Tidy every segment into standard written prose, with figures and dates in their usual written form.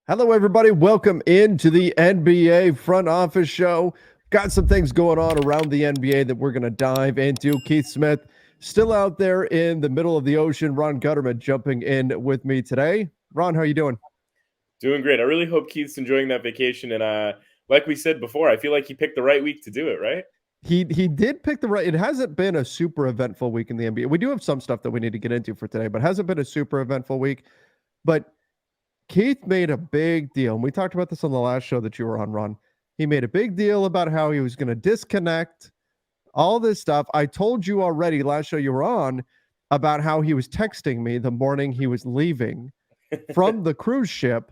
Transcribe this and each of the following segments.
Hello, everybody. Welcome into the NBA front office show. Got some things going on around the NBA that we're going to dive into. Keith Smith still out there in the middle of the ocean. Ron Gutterman jumping in with me today. Ron, how are you doing? Doing great. I really hope Keith's enjoying that vacation. And like we said before, I feel like he picked the right week to do it, right? He did pick the right. It hasn't been a super eventful week in the NBA. We do have some stuff that we need to get into for today, but hasn't been a super eventful week. But Keith made a big deal, and we talked about this on the last show that you were on, Ron. He made a big deal about how he was going to disconnect all this stuff. I told you already last show you were on about how he was texting me the morning he was leaving from the cruise ship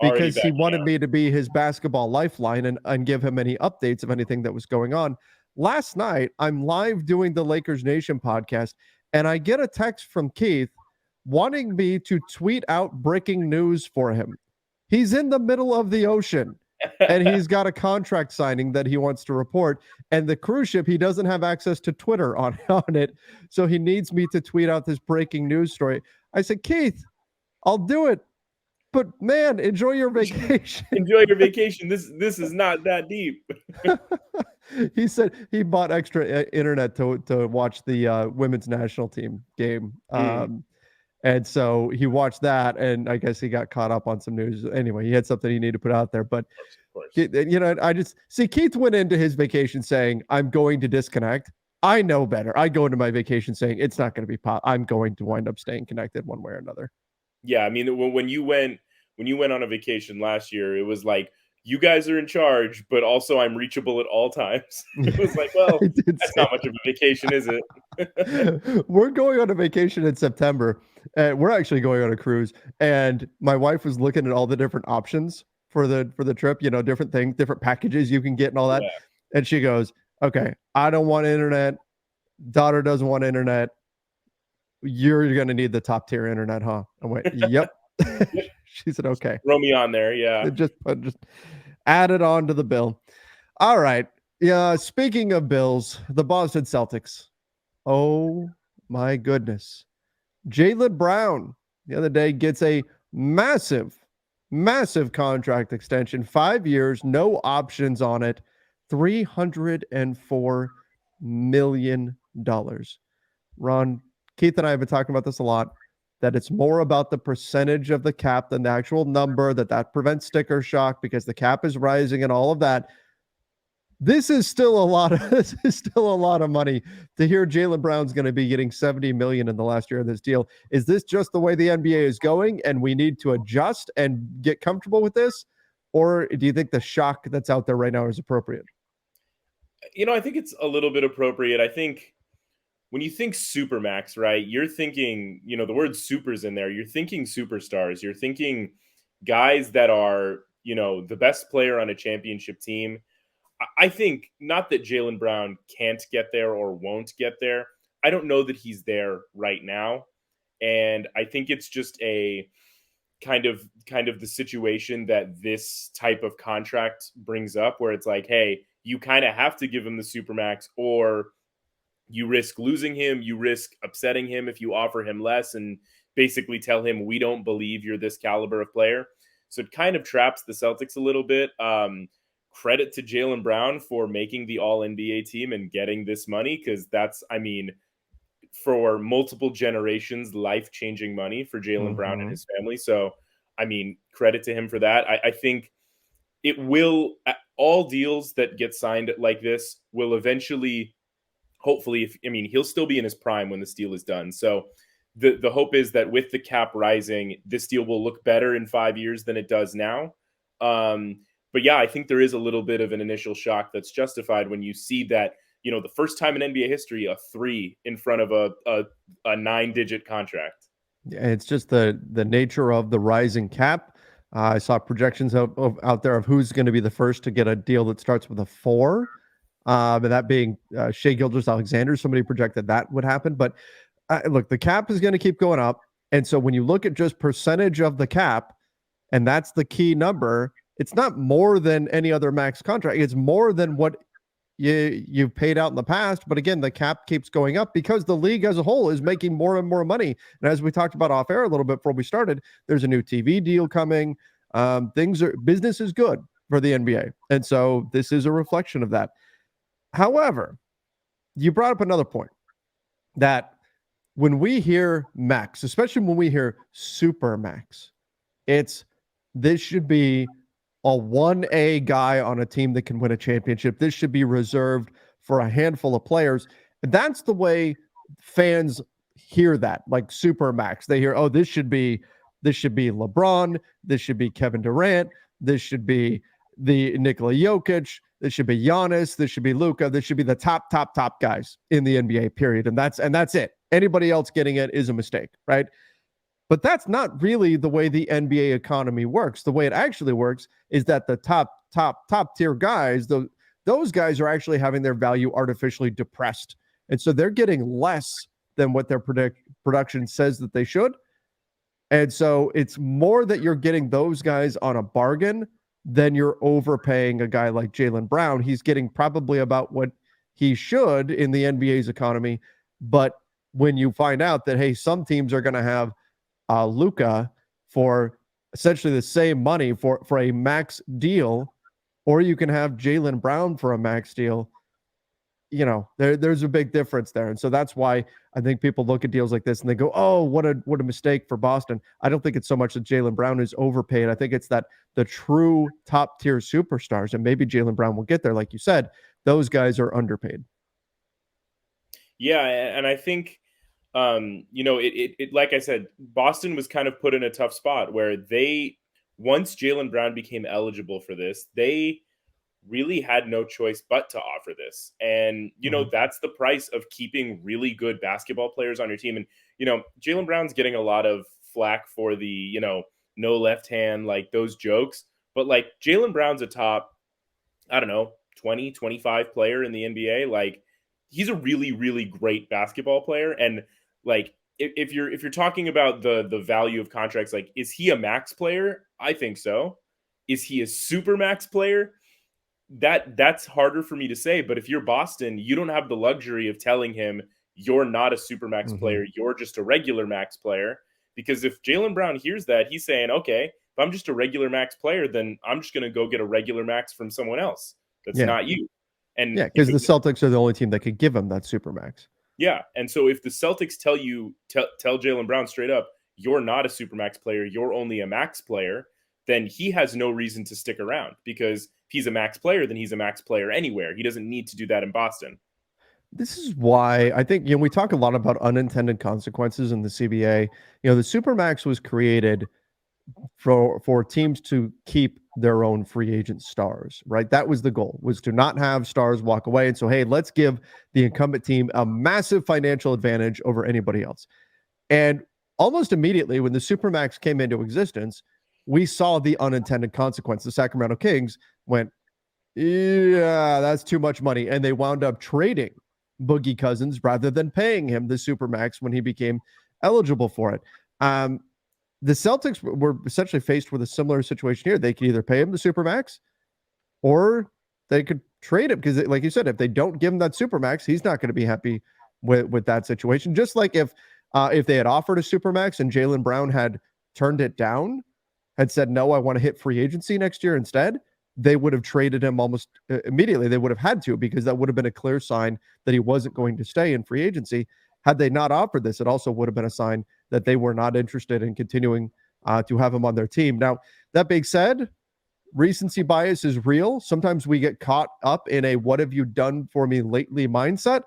Already because he backing wanted out. me to be his basketball lifeline and give him any updates of anything that was going on. Last night, I'm live doing the Lakers Nation podcast, and I get a text from Keith wanting me to tweet out breaking news for him. He's in the middle of the ocean and he's got a contract signing that he wants to report. And the cruise ship, he doesn't have access to Twitter on it. So he needs me to tweet out this breaking news story. I said, Keith, I'll do it. But man, enjoy your vacation. Enjoy your vacation. This is not that deep. He said he bought extra internet to watch the women's national team game. And so he watched that, and I guess he got caught up on some news. Anyway, he had something he needed to put out there. But, Of course. you know, I just see Keith went into his vacation saying, I'm going to disconnect. I know better. I go into my vacation saying it's not going to be pop. I'm going to wind up staying connected one way or another. Yeah, I mean, when you went on a vacation last year, it was like you guys are in charge, but also I'm reachable at all times. It was like, well, that's not much of a vacation, is it? We're going on a vacation in September. We're actually going on a cruise, and my wife was looking at all the different options for the trip. You know, different things, different packages you can get, and all that. Yeah. And she goes, "Okay, I don't want internet. Daughter doesn't want internet. You're going to need the top tier internet, huh?" I went, "Yep." She said, "Okay." Throw me on there, yeah. Just add it on to the bill. All right. Yeah. Speaking of bills, the Boston Celtics. Oh my goodness. Jaylen Brown the other day gets a massive, massive contract extension, 5 years, no options on it, $304 million. Ron, Keith and I have been talking about this a lot, that it's more about the percentage of the cap than the actual number, that prevents sticker shock because the cap is rising and all of that. This is still a lot of money to hear Jaylen Brown's going to be getting $70 million in the last year of this deal. Is this just the way the NBA is going and we need to adjust and get comfortable with this? Or do you think the shock that's out there right now is appropriate? You know, I think it's a little bit appropriate. I think when you think supermax, right, you're thinking, the word super's in there. You're thinking superstars. You're thinking guys that are, the best player on a championship team. I think not that Jaylen Brown can't get there or won't get there. I don't know that he's there right now. And I think it's just a kind of the situation that this type of contract brings up, where it's like, hey, you kind of have to give him the supermax, or you risk losing him. You risk upsetting him if you offer him less and basically tell him, we don't believe you're this caliber of player. So it kind of traps the Celtics a little bit. Credit to Jaylen Brown for making the All-NBA team and getting this money, because that's, for multiple generations, life-changing money for Jaylen Brown and his family. So, credit to him for that. I think it will, all deals that get signed like this will eventually, hopefully, he'll still be in his prime when this deal is done. So the hope is that with the cap rising, this deal will look better in 5 years than it does now. But yeah, I think there is a little bit of an initial shock that's justified when you see that, the first time in NBA history, a 3 in front of a 9-digit contract. Yeah, it's just the nature of the rising cap. I saw projections out there of who's going to be the first to get a deal that starts with a 4. And that being Shai Gilgeous-Alexander. Somebody projected that would happen. But look, the cap is going to keep going up. And so when you look at just percentage of the cap, and that's the key number, it's not more than any other max contract. It's more than what you've paid out in the past. But again, the cap keeps going up because the league as a whole is making more and more money. And as we talked about off air a little bit before we started, there's a new TV deal coming. Business is good for the NBA. And so this is a reflection of that. However, you brought up another point that when we hear max, especially when we hear super max, it's this should be a 1A guy on a team that can win a championship. This should be reserved for a handful of players. And that's the way fans hear that, like super max. They hear, oh, this should be LeBron, this should be Kevin Durant, this should be the Nikola Jokic, this should be Giannis, this should be Luka, this should be the top guys in the NBA, period. And that's it. Anybody else getting it is a mistake, right? But that's not really the way the NBA economy works. The way it actually works is that the top tier guys, those guys are actually having their value artificially depressed. And so they're getting less than what their production says that they should. And so it's more that you're getting those guys on a bargain than you're overpaying a guy like Jaylen Brown. He's getting probably about what he should in the NBA's economy. But when you find out that, hey, some teams are going to have Luka for essentially the same money for a max deal, or you can have Jaylen Brown for a max deal, there's a big difference there. And so that's why I think people look at deals like this and they go, oh, what a mistake for Boston. I don't think it's so much that Jaylen Brown is overpaid. I think it's that the true top tier superstars, and maybe Jaylen Brown will get there, like you said, those guys are underpaid. Yeah, and I think it like I said, Boston was kind of put in a tough spot where once Jaylen Brown became eligible for this, they really had no choice but to offer this. And, that's the price of keeping really good basketball players on your team. And, Jaylen Brown's getting a lot of flack for the, no left hand, like those jokes. But like Jaylen Brown's a top, I don't know, 20, 25 player in the NBA. Like he's a really, really great basketball player. And like, if you're talking about the value of contracts, like, is he a max player? I think so. Is he a super max player? That's harder for me to say. But if you're Boston, you don't have the luxury of telling him you're not a super max player. You're just a regular max player. Because if Jaylen Brown hears that, he's saying, okay, if I'm just a regular max player, then I'm just going to go get a regular max from someone else. That's not you. And yeah, because the Celtics are the only team that could give him that super max. Yeah. And so if the Celtics tell Jaylen Brown straight up, you're not a super max player, you're only a max player, then he has no reason to stick around, because if he's a max player, then he's a max player anywhere. He doesn't need to do that in Boston. This is why I think, we talk a lot about unintended consequences in the CBA. The Supermax was created for teams to keep their own free agent stars, right? That was the goal, was to not have stars walk away. And so, hey, let's give the incumbent team a massive financial advantage over anybody else. And almost immediately when the Supermax came into existence, we saw the unintended consequence. The Sacramento Kings went, yeah, that's too much money. And they wound up trading Boogie Cousins rather than paying him the Supermax when he became eligible for it. The Celtics were essentially faced with a similar situation here. They could either pay him the Supermax or they could trade him, because like you said, if they don't give him that Supermax, he's not going to be happy with that situation. Just like if they had offered a Supermax and Jaylen Brown had turned it down, had said, no, I want to hit free agency next year instead, they would have traded him almost immediately. They would have had to, because that would have been a clear sign that he wasn't going to stay in free agency. Had they not offered this, it also would have been a sign that they were not interested in continuing to have him on their team. Now, that being said, recency bias is real. Sometimes we get caught up in a what have you done for me lately mindset.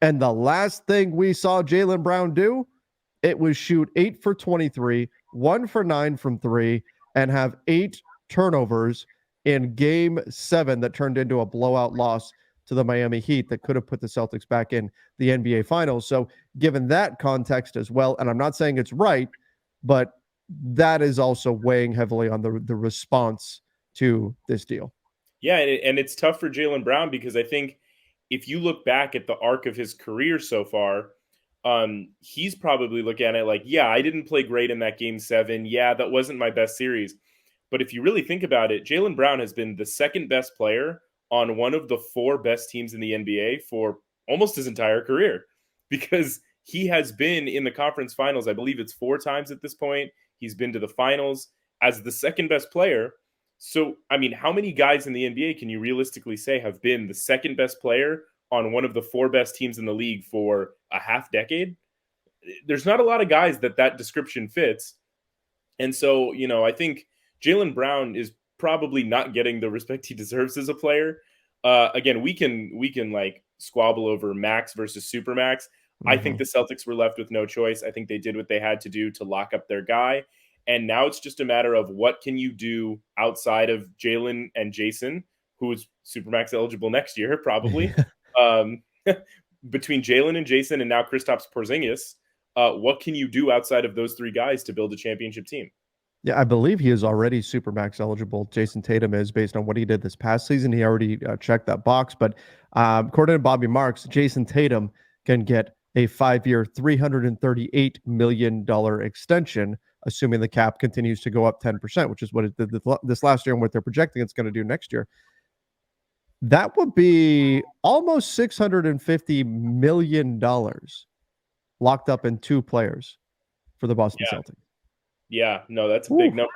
And the last thing we saw Jaylen Brown do, it was shoot 8 for 23, 1 for 9 from 3, and have 8 turnovers in game 7 that turned into a blowout loss to the Miami Heat that could have put the Celtics back in the NBA Finals. So given that context as well, and I'm not saying it's right, but that is also weighing heavily on the response to this deal. Yeah, and it's tough for Jaylen Brown, because I think if you look back at the arc of his career so far, he's probably looking at it like, yeah, I didn't play great in that game 7. Yeah, that wasn't my best series. But if you really think about it, Jaylen Brown has been the second best player on one of the 4 best teams in the NBA for almost his entire career, because he has been in the conference finals. I believe it's 4 times at this point. He's been to the finals. as the second best player. So, I mean, how many guys in the NBA can you realistically say have been the second best player on one of the four best teams in the league for a half decade? There's not a lot of guys that description fits. And so, I think Jaylen Brown is probably not getting the respect he deserves as a player. Again, we can like squabble over max versus supermax. I think the Celtics were left with no choice. I think they did what they had to do to lock up their guy. And now it's just a matter of what can you do outside of Jalen and Jason, who is supermax eligible next year, probably. um, Between Jalen and Jason and now Kristaps Porzingis, what can you do outside of those three guys to build a championship team? Yeah, I believe he is already supermax eligible. Jason Tatum is, based on what he did this past season. He already checked that box. But according to Bobby Marks, Jason Tatum can get a 5-year, $338 million extension, assuming the cap continues to go up 10%, which is what it did this last year and what they're projecting it's going to do next year. That would be almost $650 million locked up in two players for the Boston Celtics. Yeah, no, that's a big number.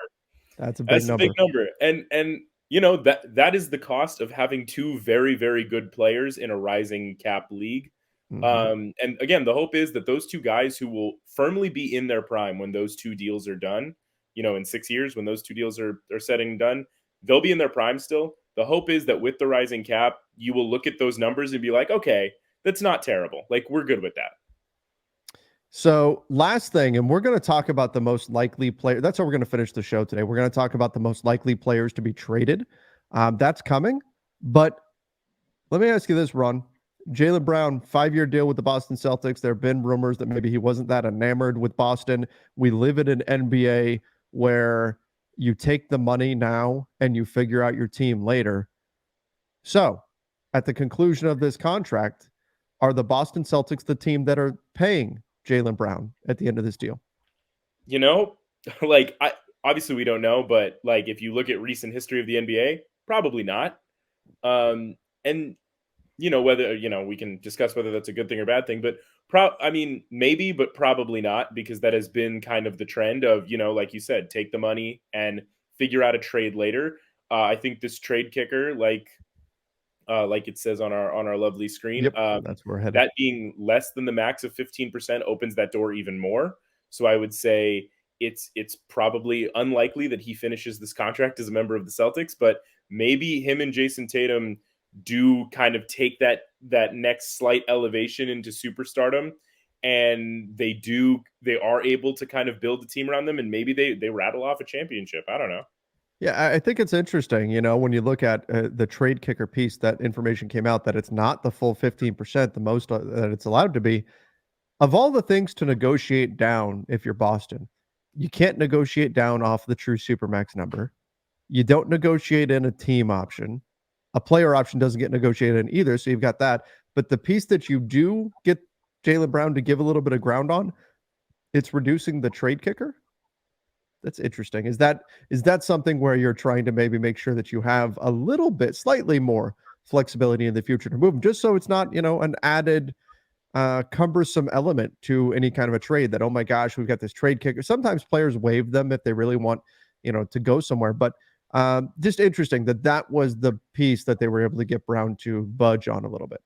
That's a big number. And that is the cost of having two very, very good players in a rising cap league. And again, the hope is that those two guys who will firmly be in their prime when those two deals are done, in 6 years, when those two deals are said and done, they'll be in their prime still. The hope is that with the rising cap, you will look at those numbers and be like, okay, that's not terrible. Like, we're good with that. So last thing, and we're going to talk about the most likely player. That's how we're going to finish the show today. We're going to talk about the most likely players to be traded. That's coming. But let me ask you this, Ron. Jaylen Brown, 5-year deal with the Boston Celtics. There have been rumors that maybe he wasn't that enamored with Boston. We live in an NBA where you take the money now and you figure out your team later. So at the conclusion of this contract, are the Boston Celtics the team that are paying Jaylen Brown at the end of this deal? Like, obviously we don't know, but like, if you look at recent history of the NBA, probably not. And whether, we can discuss whether that's a good thing or bad thing, but maybe, but probably not, because that has been kind of the trend of, like you said, take the money and figure out a trade later. I think this trade kicker, like it says on our lovely screen, that's where we're headed. That being less than the max of 15% opens that door even more. So I would say it's probably unlikely that he finishes this contract as a member of the Celtics, but maybe him and Jason Tatum do kind of take that next slight elevation into superstardom, and they are able to kind of build a team around them, and maybe they rattle off a championship. I don't know. Yeah, I think it's interesting, when you look at the trade kicker piece, that information came out that it's not the full 15%, the most that it's allowed to be. Of all the things to negotiate down, if you're Boston, you can't negotiate down off the true supermax number. You don't negotiate in a team option. A player option doesn't get negotiated in either, so you've got that. But the piece that you do get Jaylen Brown to give a little bit of ground on, it's reducing the trade kicker. That's interesting. Is that something where you're trying to maybe make sure that you have a little bit, slightly more flexibility in the future to move them, just so it's not, an added cumbersome element to any kind of a trade that, oh my gosh, we've got this trade kicker. Sometimes players waive them if they really want, to go somewhere. But just interesting that was the piece that they were able to get Brown to budge on a little bit.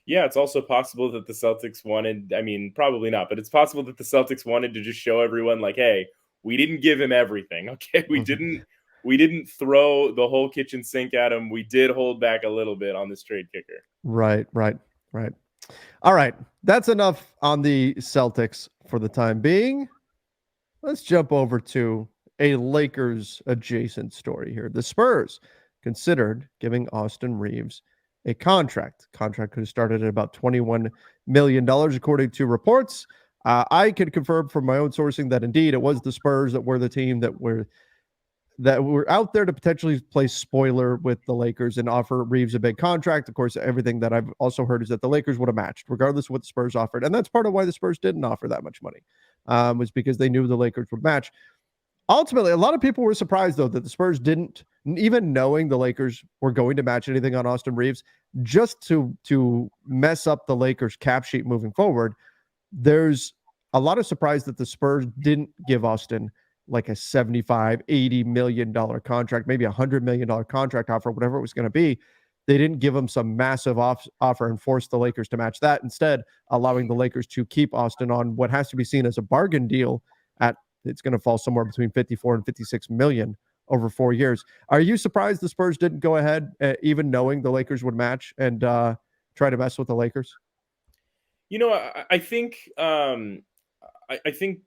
Yeah, it's also possible that the Celtics wanted, probably not, but it's possible that the Celtics wanted to just show everyone like, hey, we didn't give him everything. Okay. We didn't throw the whole kitchen sink at him. We did hold back a little bit on this trade kicker. Right. All right. That's enough on the Celtics for the time being. Let's jump over to a Lakers adjacent story here. The Spurs considered giving Austin Reaves a contract. Contract could have started at about $21 million, according to reports. I can confirm from my own sourcing that indeed it was the Spurs that were the team that were out there to potentially play spoiler with the Lakers and offer Reaves a big contract. Of course, everything that I've also heard is that the Lakers would have matched regardless of what the Spurs offered. And that's part of why the Spurs didn't offer that much money, was because they knew the Lakers would match. Ultimately, a lot of people were surprised, though, that the Spurs didn't, even knowing the Lakers were going to match anything on Austin Reaves, just to mess up the Lakers cap sheet moving forward. There's a lot of surprise that the Spurs didn't give Austin like a 75, $80 million contract, maybe $100 million contract offer, whatever it was going to be. They didn't give him some massive offer and force the Lakers to match that. Instead, allowing the Lakers to keep Austin on what has to be seen as a bargain deal at it's going to fall somewhere between 54 and 56 million over 4 years. Are you surprised the Spurs didn't go ahead, even knowing the Lakers would match and try to mess with the Lakers? I think I think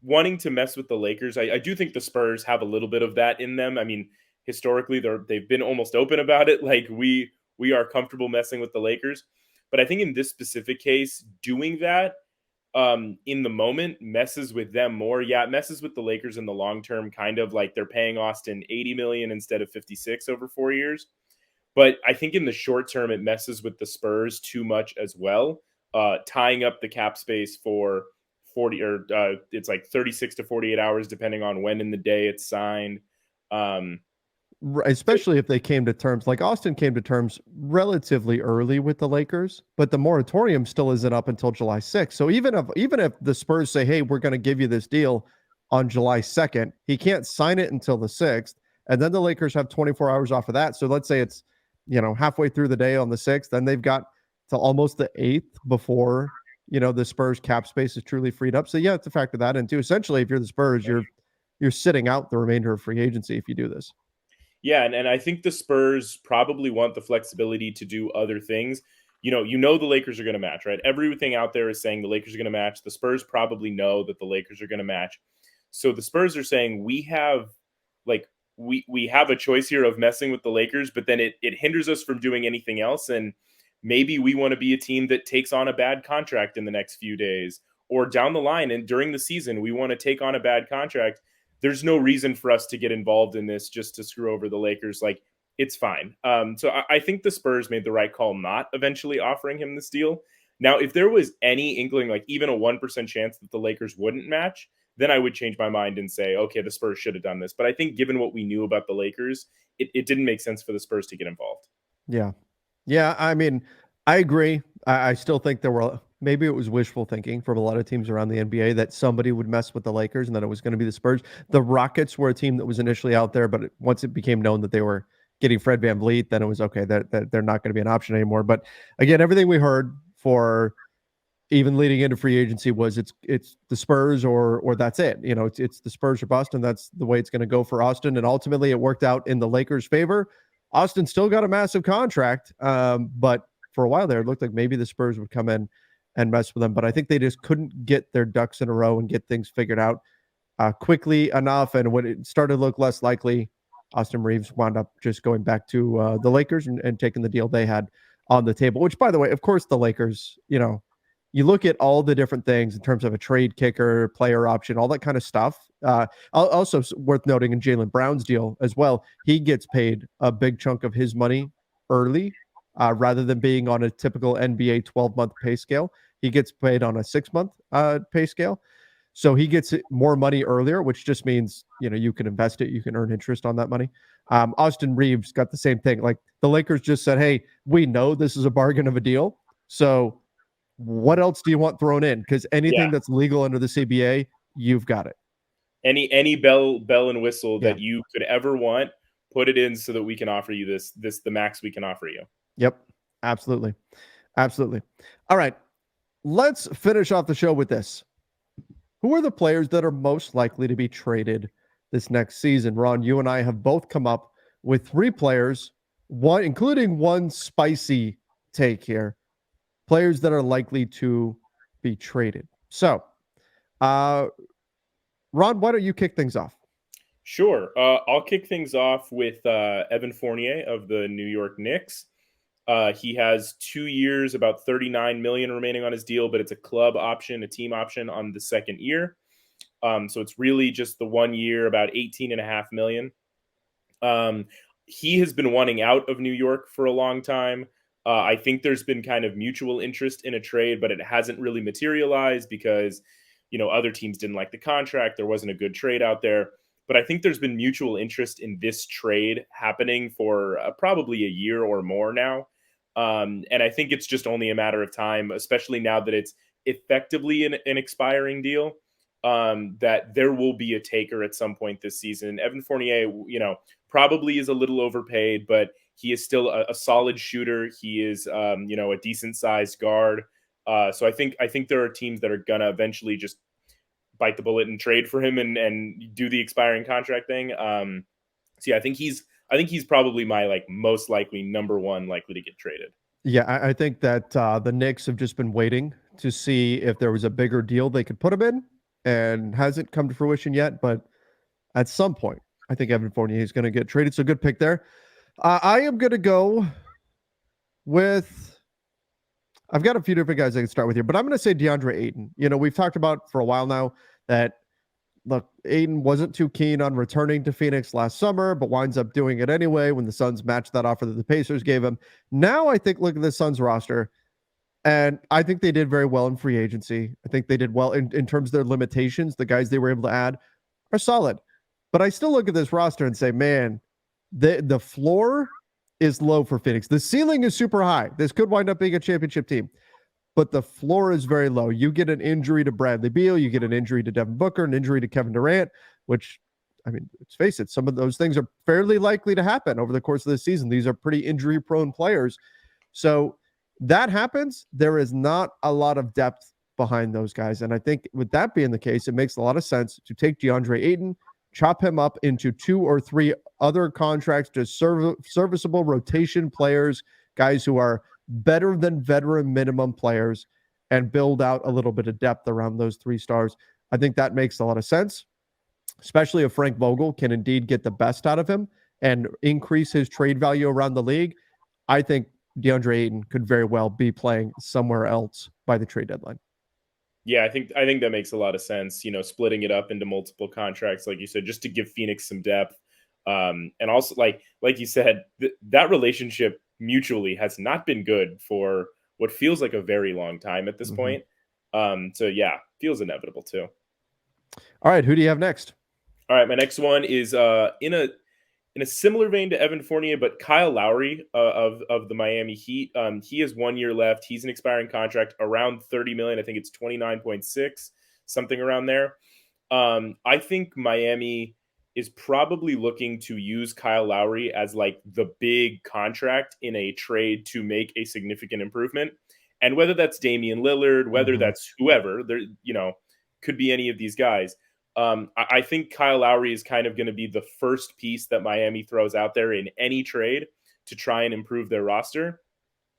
wanting to mess with the Lakers, I do think the Spurs have a little bit of that in them. I mean, historically, they've been almost open about it. Like we are comfortable messing with the Lakers, but I think in this specific case, doing that in the moment messes with them more. Yeah, it messes with the Lakers in the long term, kind of like they're paying Austin 80 million instead of 56 over 4 years. But I think in the short term, it messes with the Spurs too much as well, tying up the cap space for 40 or it's like 36 to 48 hours, depending on when in the day it's signed. Um, Especially if they came to terms, like Austin came to terms relatively early with the Lakers, but the moratorium still isn't up until July 6th. So even if the Spurs say, "Hey, we're going to give you this deal on July 2nd," he can't sign it until the 6th, and then the Lakers have 24 hours off of that. So let's say it's halfway through the day on the 6th, then they've got to almost the 8th before the Spurs cap space is truly freed up. So yeah, it's a factor that in too. Essentially, if you're the Spurs, you're sitting out the remainder of free agency if you do this. Yeah, and I think the Spurs probably want the flexibility to do other things. The Lakers are going to match, right? Everything out there is saying the Lakers are going to match. The Spurs probably know that the Lakers are going to match. So the Spurs are saying we have a choice here of messing with the Lakers, but then it hinders us from doing anything else. And maybe we want to be a team that takes on a bad contract in the next few days or down the line and during the season, we want to take on a bad contract. There's no reason for us to get involved in this just to screw over the Lakers. Like, it's fine. So I think the Spurs made the right call not eventually offering him this deal. Now, if there was any inkling, like even a 1% chance that the Lakers wouldn't match, then I would change my mind and say, okay, the Spurs should have done this. But I think given what we knew about the Lakers, it didn't make sense for the Spurs to get involved. Yeah. Yeah. I mean, I agree. I still think maybe it was wishful thinking from a lot of teams around the NBA that somebody would mess with the Lakers and that it was going to be the Spurs. The Rockets were a team that was initially out there, but once it became known that they were getting Fred VanVleet, then it was okay that they're not going to be an option anymore. But again, everything we heard for even leading into free agency was it's the Spurs or that's it. It's the Spurs or Boston. That's the way it's going to go for Austin. And ultimately it worked out in the Lakers' favor. Austin still got a massive contract, but for a while there, it looked like maybe the Spurs would come in and mess with them. But I think they just couldn't get their ducks in a row and get things figured out quickly enough. And when it started to look less likely, Austin Reaves wound up just going back to the Lakers and taking the deal they had on the table, which, by the way, of course, the Lakers, you look at all the different things in terms of a trade kicker, player option, all that kind of stuff. Also worth noting in Jaylen Brown's deal as well, he gets paid a big chunk of his money early rather than being on a typical NBA 12-month pay scale. He gets paid on a 6-month pay scale. So he gets more money earlier, which just means, you can invest it. You can earn interest on that money. Austin Reaves got the same thing. Like the Lakers just said, hey, we know this is a bargain of a deal. So what else do you want thrown in? Because anything that's legal under the CBA, you've got it. Any bell and whistle Yeah. that you could ever want, put it in so that we can offer you this the max we can offer you. Yep. Absolutely. Absolutely. All right. Let's finish off the show with this. Who are the players that are most likely to be traded this next season? Ron, you and I have both come up with 3 players, one including one spicy take here. Players that are likely to be traded. So, Ron, why don't you kick things off? Sure. I'll kick things off with Evan Fournier of the New York Knicks. He has 2 years, about 39 million remaining on his deal, but it's a club option, a team option on the second year. So it's really just the 1 year, about 18.5 million. He has been wanting out of New York for a long time. I think there's been kind of mutual interest in a trade, but it hasn't really materialized because, other teams didn't like the contract. There wasn't a good trade out there. But I think there's been mutual interest in this trade happening for probably a year or more now. And I think it's just only a matter of time, especially now that it's effectively an expiring deal. that there will be a taker at some point this season. Evan Fournier, probably is a little overpaid, but he is still a solid shooter. He is, a decent sized guard. So I think there are teams that are gonna eventually just bite the bullet and trade for him and do the expiring contract thing. So yeah, I think he's probably my most likely number one likely to get traded. Yeah, I think that the Knicks have just been waiting to see if there was a bigger deal they could put him in, and hasn't come to fruition yet. But at some point, I think Evan Fournier is going to get traded. So good pick there. I am going to go with. I've got a few different guys I can start with here, but I'm going to say DeAndre Ayton. We've talked about for a while now that look, Ayton wasn't too keen on returning to Phoenix last summer, but winds up doing it anyway when the Suns matched that offer that the Pacers gave him. Now I think look at the Suns roster, and I think they did very well in free agency. I think they did well in terms of their limitations. The guys they were able to add are solid. But I still look at this roster and say, man, the floor is low for Phoenix. The ceiling is super high. This could wind up being a championship team, but the floor is very low. You get an injury to Bradley Beal, you get an injury to Devin Booker, an injury to Kevin Durant, which, I mean, let's face it, some of those things are fairly likely to happen over the course of the season. These are pretty injury-prone players. So that happens, there is not a lot of depth behind those guys. And I think with that being the case, it makes a lot of sense to take DeAndre Ayton, chop him up into 2 or 3 other contracts to serviceable rotation players, guys who are better than veteran minimum players, and build out a little bit of depth around those 3 stars. I think that makes a lot of sense, especially if Frank Vogel can indeed get the best out of him and increase his trade value around the league. I think DeAndre Ayton could very well be playing somewhere else by the trade deadline. Yeah, I think that makes a lot of sense. Splitting it up into multiple contracts, like you said, just to give Phoenix some depth, and also like you said, that relationship mutually has not been good for what feels like a very long time at this point. So yeah, feels inevitable too. All right, who do you have next? All right, my next one is in a similar vein to Evan Fournier, but Kyle Lowry of the Miami Heat. He has 1 year left. He's an expiring contract around $30 million. I think it's 29.6, something around there. I think Miami is probably looking to use Kyle Lowry as like the big contract in a trade to make a significant improvement. And whether that's Damian Lillard, whether that's whoever, there, could be any of these guys. I think Kyle Lowry is kind of going to be the first piece that Miami throws out there in any trade to try and improve their roster.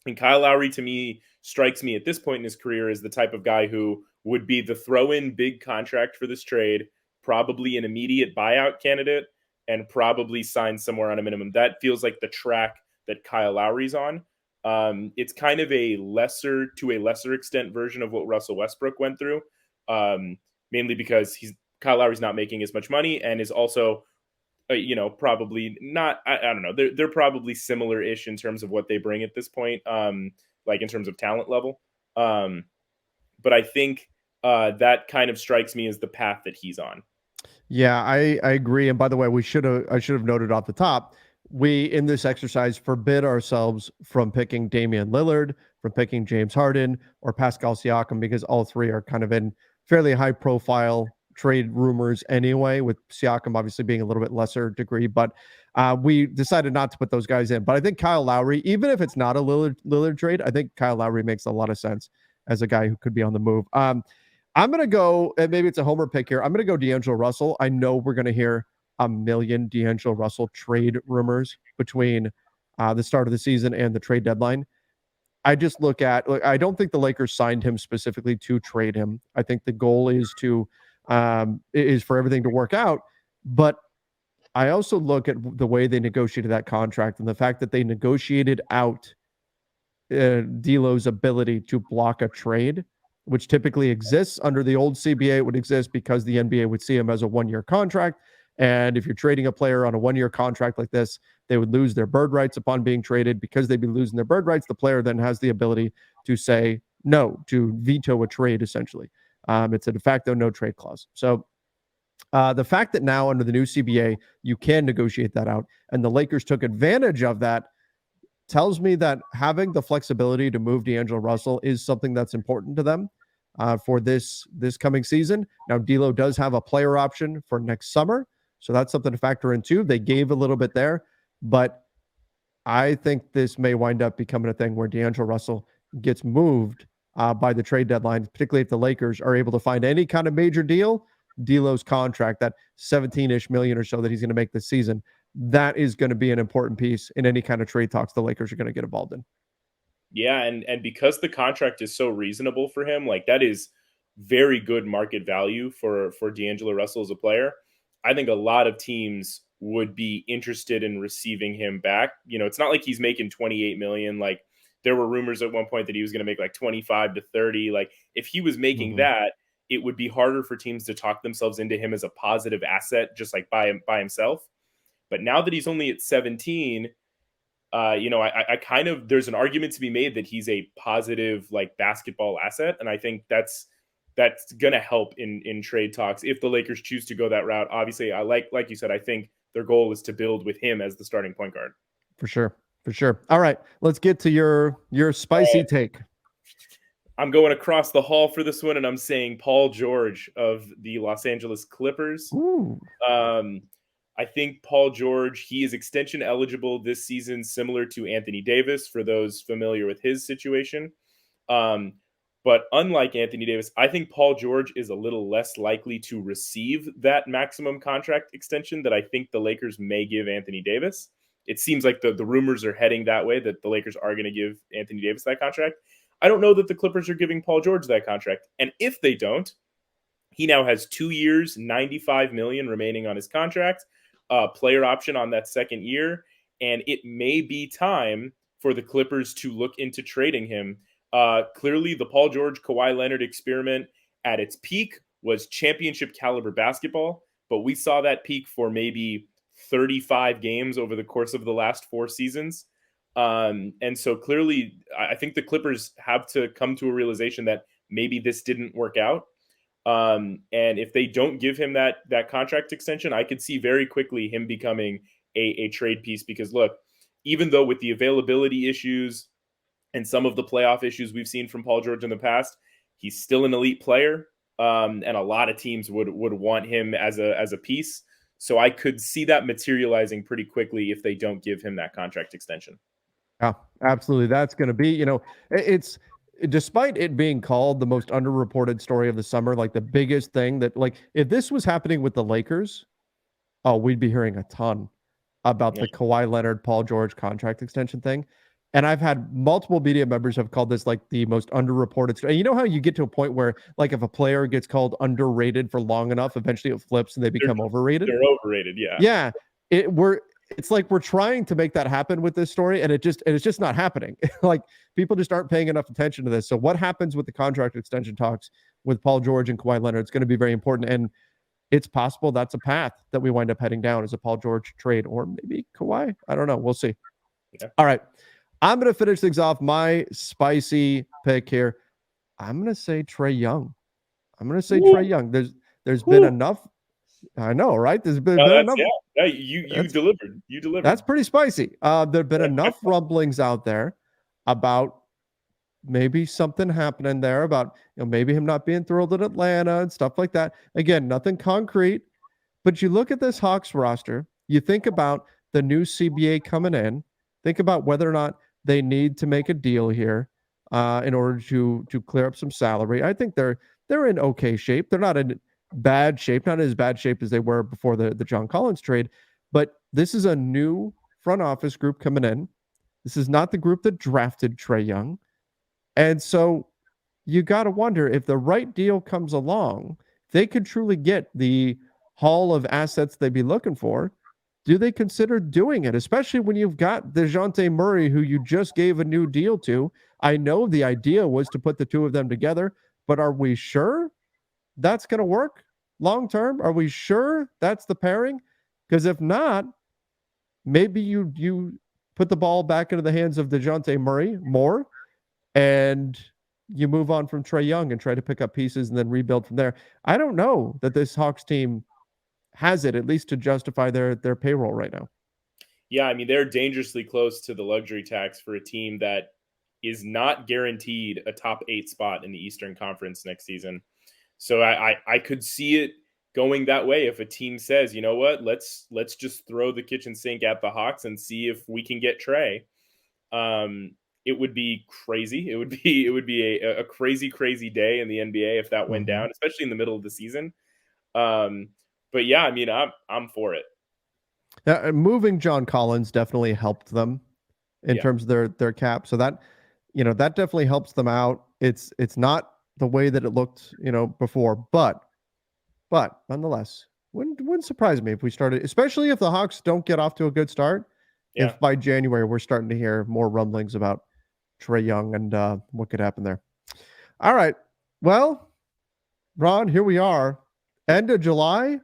And Kyle Lowry, to me, strikes me at this point in his career as the type of guy who would be the throw-in big contract for this trade, probably an immediate buyout candidate, and probably sign somewhere on a minimum. That feels like the track that Kyle Lowry's on. It's kind of a lesser extent version of what Russell Westbrook went through, mainly because Kyle Lowry's not making as much money and is also, probably not. I don't know. They're probably similar-ish in terms of what they bring at this point, like in terms of talent level. But I think that kind of strikes me as the path that he's on. Yeah, I agree. And by the way, I should have noted off the top, we in this exercise forbid ourselves from picking Damian Lillard, from picking James Harden or Pascal Siakam, because all 3 are kind of in fairly high-profile trade rumors anyway, with Siakam obviously being a little bit lesser degree, but we decided not to put those guys in. But I think Kyle Lowry, even if it's not a Lillard trade, I think Kyle Lowry makes a lot of sense as a guy who could be on the move. I'm going to go, and maybe it's a homer pick here, I'm going to go D'Angelo Russell. I know we're going to hear a million D'Angelo Russell trade rumors between the start of the season and the trade deadline. I just look at, I don't think the Lakers signed him specifically to trade him. I think the goal is for everything to work out. But I also look at the way they negotiated that contract and the fact that they negotiated out D'Lo's ability to block a trade, which typically exists under the old CBA. It would exist because the NBA would see him as a 1-year contract. And if you're trading a player on a 1-year contract like this, they would lose their bird rights upon being traded. Because they'd be losing their bird rights, the player then has the ability to say no, to veto a trade, essentially. It's a de facto no trade clause. So the fact that now under the new CBA, you can negotiate that out, and the Lakers took advantage of that, tells me that having the flexibility to move D'Angelo Russell is something that's important to them. for this coming season. Now, D'Lo does have a player option for next summer, so that's something to factor in too. They gave a little bit there, but I think this may wind up becoming a thing where D'Angelo Russell gets moved by the trade deadline, particularly if the Lakers are able to find any kind of major deal. D'Lo's contract, that 17-ish million or so that he's going to make this season, that is going to be an important piece in any kind of trade talks the Lakers are going to get involved in. Yeah, and because the contract is so reasonable for him, like that is very good market value for D'Angelo Russell as a player. I think a lot of teams would be interested in receiving him back. You know, it's not like he's making 28 million. Like there were rumors at one point that he was going to make like 25 to 30. Like if he was making that, it would be harder for teams to talk themselves into him as a positive asset, just like by himself. But now that he's only at 17, I kind of, there's an argument to be made that he's a positive like basketball asset, and I think that's gonna help in trade talks if the Lakers choose to go that route. Obviously, I like you said, I think their goal is to build with him as the starting point guard. For sure. All right, let's get to your spicy take. I'm going across the hall for this one, and I'm saying Paul George of the Los Angeles Clippers. Ooh. I think Paul George, he is extension eligible this season, similar to Anthony Davis, for those familiar with his situation. But unlike Anthony Davis, I think Paul George is a little less likely to receive that maximum contract extension that I think the Lakers may give Anthony Davis. It seems like the rumors are heading that way, that the Lakers are going to give Anthony Davis that contract. I don't know that the Clippers are giving Paul George that contract. And if they don't, he now has 2 years, $95 million remaining on his contract. Player option on that second year, and it may be time for the Clippers to look into trading him. Clearly, the Paul George, Kawhi Leonard experiment at its peak was championship caliber basketball, but we saw that peak for maybe 35 games over the course of the last 4 seasons. And so clearly, I think the Clippers have to come to a realization that maybe this didn't work out. And if they don't give him that contract extension, I could see very quickly him becoming a trade piece, because look, even though with the availability issues and some of the playoff issues we've seen from Paul George in the past, he's still an elite player. And a lot of teams would want him as a piece. So I could see that materializing pretty quickly if they don't give him that contract extension. Yeah, absolutely. That's going to be, it's, despite it being called the most underreported story of the summer, like the biggest thing that, like, if this was happening with the Lakers, oh, we'd be hearing a ton about the Kawhi Leonard, Paul George contract extension thing. And I've had multiple media members have called this like the most underreported story. And you know how you get to a point where, like, if a player gets called underrated for long enough, eventually it flips and they become overrated. They're overrated, yeah. Yeah. It's like we're trying to make that happen with this story, and it's just not happening. Like, people just aren't paying enough attention to this. So what happens with the contract extension talks with Paul George and Kawhi Leonard? It's going to be very important, and it's possible that's a path that we wind up heading down as a Paul George trade, or maybe Kawhi. I don't know. We'll see. Yeah. All right, I'm going to finish things off. My spicy pick here. I'm going to say Trae Young. Trae Young. There's been enough. I know, right? There's been enough. Yeah, you delivered. You delivered. That's pretty spicy. There've been enough rumblings out there about maybe something happening there, about maybe him not being thrilled at Atlanta and stuff like that. Again, nothing concrete, but you look at this Hawks roster, you think about the new CBA coming in, think about whether or not they need to make a deal here in order to clear up some salary. I think they're in okay shape. They're not in bad shape, not as bad shape as they were before the John Collins trade, but this is a new front office group coming in. This is not the group that drafted Trae Young. And so you got to wonder, if the right deal comes along, they could truly get the haul of assets they'd be looking for. Do they consider doing it? Especially when you've got DeJounte Murray, who you just gave a new deal to. I know the idea was to put the two of them together, but are we sure that's going to work long term? Are we sure that's the pairing? Because if not, maybe you put the ball back into the hands of DeJounte Murray more, and you move on from Trae Young and try to pick up pieces and then rebuild from there. I don't know that this Hawks team has it, at least to justify their payroll right now. Yeah, I mean, they're dangerously close to the luxury tax for a team that is not guaranteed a top 8 spot in the Eastern Conference next season. So I could see it going that way if a team says, you know what, let's just throw the kitchen sink at the Hawks and see if we can get Trey. It would be crazy. It would be a crazy day in the NBA if that went down, especially in the middle of the season. But yeah, I mean, I'm for it. Moving John Collins definitely helped them in terms of their cap. So that, that definitely helps them out. It's not the way that it looked, before, but nonetheless, wouldn't surprise me if we started, especially if the Hawks don't get off to a good start. Yeah. If by January we're starting to hear more rumblings about Trae Young and what could happen there. All right. Well, Ron, here we are. End of July.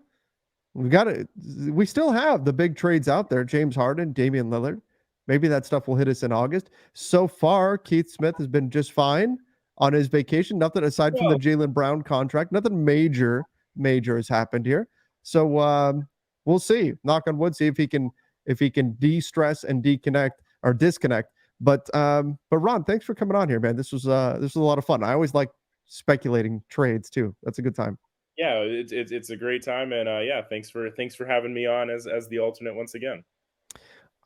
We still have the big trades out there. James Harden, Damian Lillard. Maybe that stuff will hit us in August. So far, Keith Smith has been just fine on his vacation. Nothing aside from the Jaylen Brown contract. Nothing major has happened here. So we'll see. Knock on wood. See if he can de-stress and disconnect. But Ron, thanks for coming on here, man. This was a lot of fun. I always like speculating trades too. That's a good time. Yeah, it's a great time, and yeah, thanks for having me on as the alternate once again.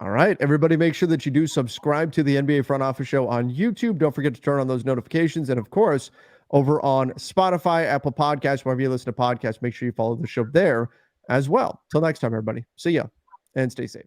All right, everybody, make sure that you do subscribe to the NBA Front Office Show on YouTube. Don't forget to turn on those notifications, and of course, over on Spotify, Apple Podcasts, wherever you listen to podcasts, make sure you follow the show there as well. Till next time, everybody. See ya, and stay safe.